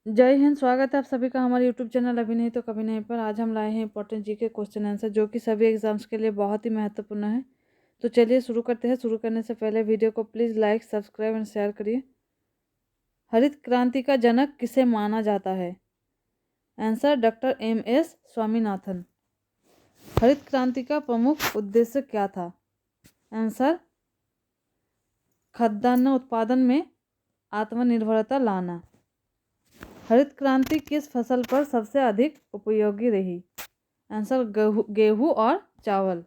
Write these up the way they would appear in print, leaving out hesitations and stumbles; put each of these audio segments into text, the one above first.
जय हिंद। स्वागत है आप सभी का हमारे यूट्यूब चैनल अभी नहीं तो कभी नहीं पर। आज हम लाए हैं इंपॉर्टेंट जी के क्वेश्चन आंसर जो कि सभी एग्जाम्स के लिए बहुत ही महत्वपूर्ण है। तो चलिए शुरू करते हैं। शुरू करने से पहले वीडियो को please like, subscribe and share करिए। हरित क्रांति का जनक किसे माना जाता है? Answer doctor M S. स्वामीनाथन। हरित क्रांति का प्रमुख उद्देश्य क्या था? आंसर खाद्यान्न उत्पादन में आत्मनिर्भरता लाना। हरित क्रांति किस फसल पर सबसे अधिक उपयोगी रही? आंसर गेहूँ और चावल।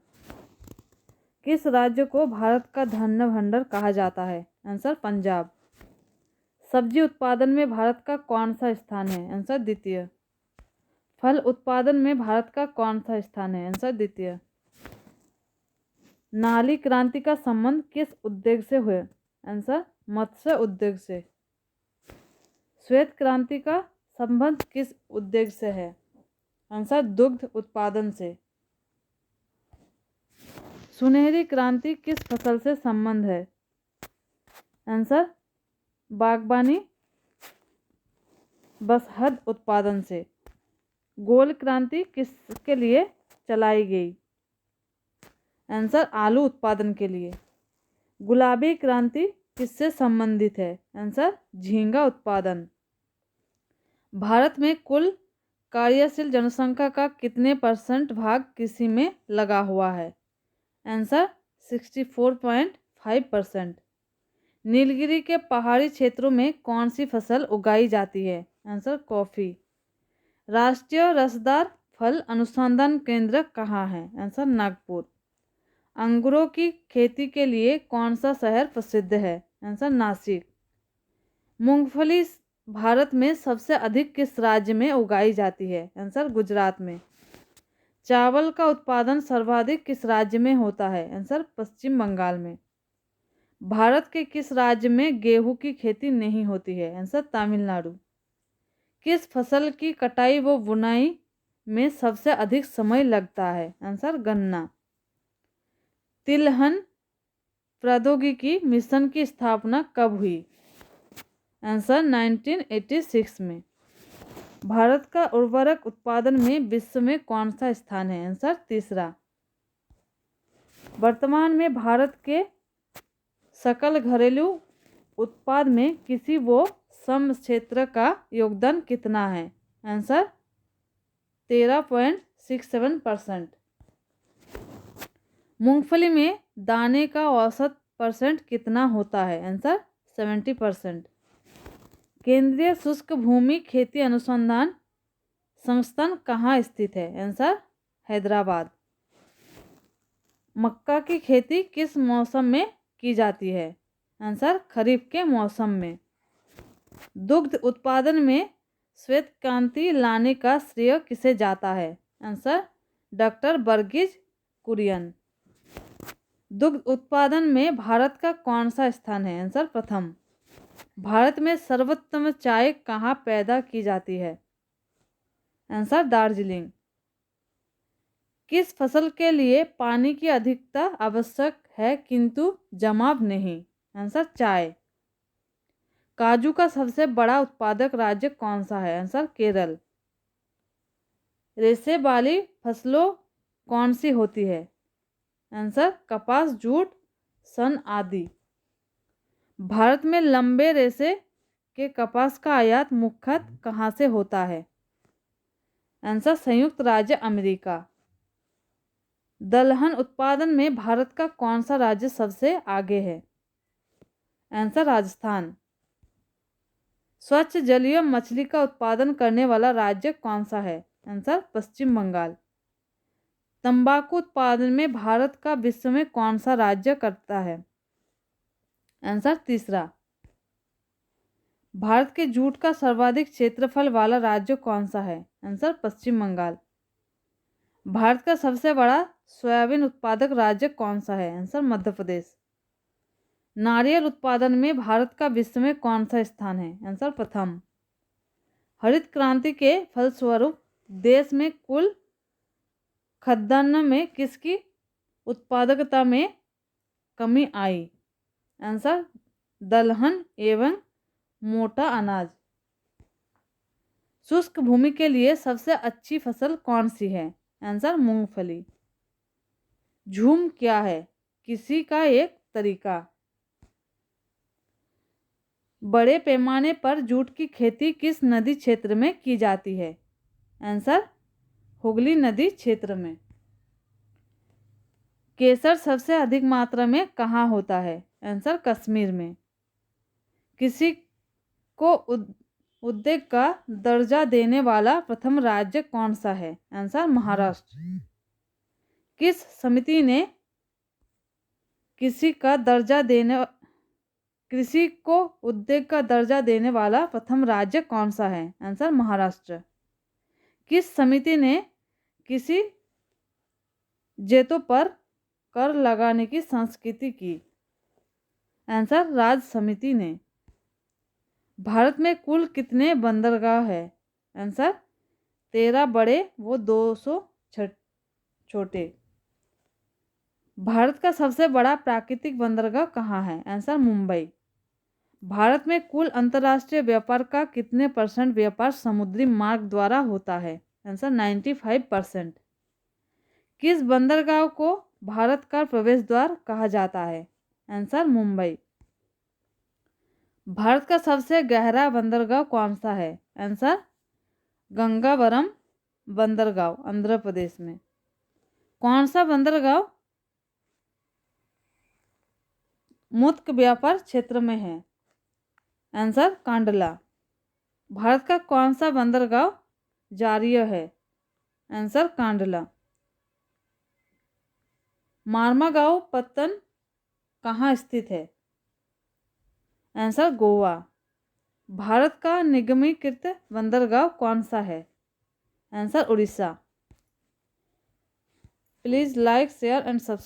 किस राज्य को भारत का धान्य भंडार कहा जाता है? आंसर पंजाब। सब्जी उत्पादन में भारत का कौन सा स्थान है? आंसर द्वितीय। फल उत्पादन में भारत का कौन सा स्थान है? आंसर द्वितीय। नाली क्रांति का संबंध किस उद्योग से हुए? आंसर मत्स्य उद्योग से। श्वेत क्रांति का संबंध किस उद्योग से है? आंसर दुग्ध उत्पादन से। सुनहरी क्रांति किस फसल से संबंध है? आंसर बागवानी बसहद उत्पादन से। गोल क्रांति किसके लिए चलाई गई? आंसर आलू उत्पादन के लिए। गुलाबी क्रांति किससे संबंधित है? आंसर झींगा उत्पादन। भारत में कुल कार्यशील जनसंख्या का कितने % भाग कृषि में लगा हुआ है? आंसर 64.5%। नीलगिरी के पहाड़ी क्षेत्रों में कौन सी फसल उगाई जाती है? Answer coffee. राष्ट्रीय रसदार फल अनुसंधान केंद्र कहाँ है? आंसर नागपुर। अंगूरों की खेती के लिए कौन सा शहर प्रसिद्ध है? आंसर नासिक। मूंगफली भारत में सबसे अधिक किस राज्य में उगाई जाती है? आंसर गुजरात में। चावल का उत्पादन सर्वाधिक किस राज्य में होता है? आंसर पश्चिम बंगाल में। भारत के किस राज्य में गेहूं की खेती नहीं होती है? आंसर तमिलनाडु। किस फसल की कटाई व बुनाई में सबसे अधिक समय लगता है? आंसर गन्ना। तिलहन प्रौद्योगिकी मिशन की स्थापना कब हुई? आंसर 1986 में। भारत का उर्वरक उत्पादन में विश्व में कौन सा स्थान है? आंसर तीसरा। वर्तमान में भारत के सकल घरेलू उत्पाद में कृषि व श्रम क्षेत्र का योगदान कितना है? आंसर 13.67%। मूंगफली में दाने का औसत % कितना होता है? आंसर 70%। केंद्रीय शुष्क भूमि खेती अनुसंधान संस्थान कहाँ स्थित है? आंसर हैदराबाद। मक्का की खेती किस मौसम में की जाती है? आंसर खरीफ के मौसम में। दुग्ध उत्पादन में श्वेत क्रांति लाने का श्रेय किसे जाता है? Answer doctor Verghese Kurien. दुग्ध उत्पादन में भारत का कौन सा स्थान है? आंसर प्रथम। भारत में सर्वोत्तम चाय कहाँ पैदा की जाती है? आंसर दार्जिलिंग। किस फसल के लिए पानी की अधिकता आवश्यक है किंतु जमाव नहीं? आंसर चाय। काजू का सबसे बड़ा उत्पादक राज्य कौन सा है? आंसर केरल। रेशे वाली फसलों कौन सी होती है? आंसर कपास, जूट, सन आदि। भारत में लंबे रेशे के कपास का आयात मुख्यतः कहाँ से होता है? आंसर संयुक्त राज्य अमेरिका। दलहन उत्पादन में भारत का कौन सा राज्य सबसे आगे है? आंसर राजस्थान। स्वच्छ जलीय मछली का उत्पादन करने वाला राज्य कौन सा है? आंसर पश्चिम बंगाल। तंबाकू उत्पादन में भारत का विश्व में कौन सा राज्य करता है? आंसर तीसरा। भारत के जूट का सर्वाधिक क्षेत्रफल वाला राज्य कौन सा है? आंसर पश्चिम बंगाल। भारत का सबसे बड़ा सोयाबीन उत्पादक राज्य कौन सा है? आंसर मध्य प्रदेश। नारियल उत्पादन में भारत का विश्व में कौन सा स्थान है? आंसर प्रथम। हरित क्रांति के फलस्वरूप देश में कुल खाद्यान्न में किसकी उत्पादकता में कमी आई? आंसर दलहन एवं मोटा अनाज। शुष्क भूमि के लिए सबसे अच्छी फसल कौन सी है? आंसर मूंगफली। झूम क्या है? किसी का एक तरीका। बड़े पैमाने पर जूट की खेती किस नदी क्षेत्र में की जाती है? आंसर हुगली नदी क्षेत्र में। केसर सबसे अधिक मात्रा में कहाँ होता है? आंसर कश्मीर में। किसी को उद्योग का दर्जा देने वाला प्रथम राज्य कौन सा है? आंसर महाराष्ट्र। किस समिति ने कृषि को उद्योग का दर्जा देने वाला प्रथम राज्य कौन सा है? आंसर महाराष्ट्र। किस समिति ने कृषि जेतों पर कर लगाने की संस्कृति की? आंसर राज्य समिति ने। भारत में कुल कितने बंदरगाह हैं? आंसर 13 बड़े व 200 छोटे। भारत का सबसे बड़ा प्राकृतिक बंदरगाह कहाँ है? आंसर मुंबई। भारत में कुल अंतर्राष्ट्रीय व्यापार का कितने % व्यापार समुद्री मार्ग द्वारा होता है? आंसर 95%। किस बंदरगाह को भारत का प्रवेश द्वार कहा जाता है? आंसर मुंबई। भारत का सबसे गहरा बंदरगाह कौन सा है? आंसर गंगावरम बंदरगाह आंध्र प्रदेश में। कौन सा बंदरगाह मुक्त व्यापार क्षेत्र में है? आंसर कांडला। भारत का कौन सा बंदरगाह जारीय है? आंसर कांडला। मार्मागांव पत्तन कहाँ स्थित है? आंसर गोवा। भारत का निगमीकृत बंदरगाह कौन सा है? Answer Orissa. Please like share and subscribe.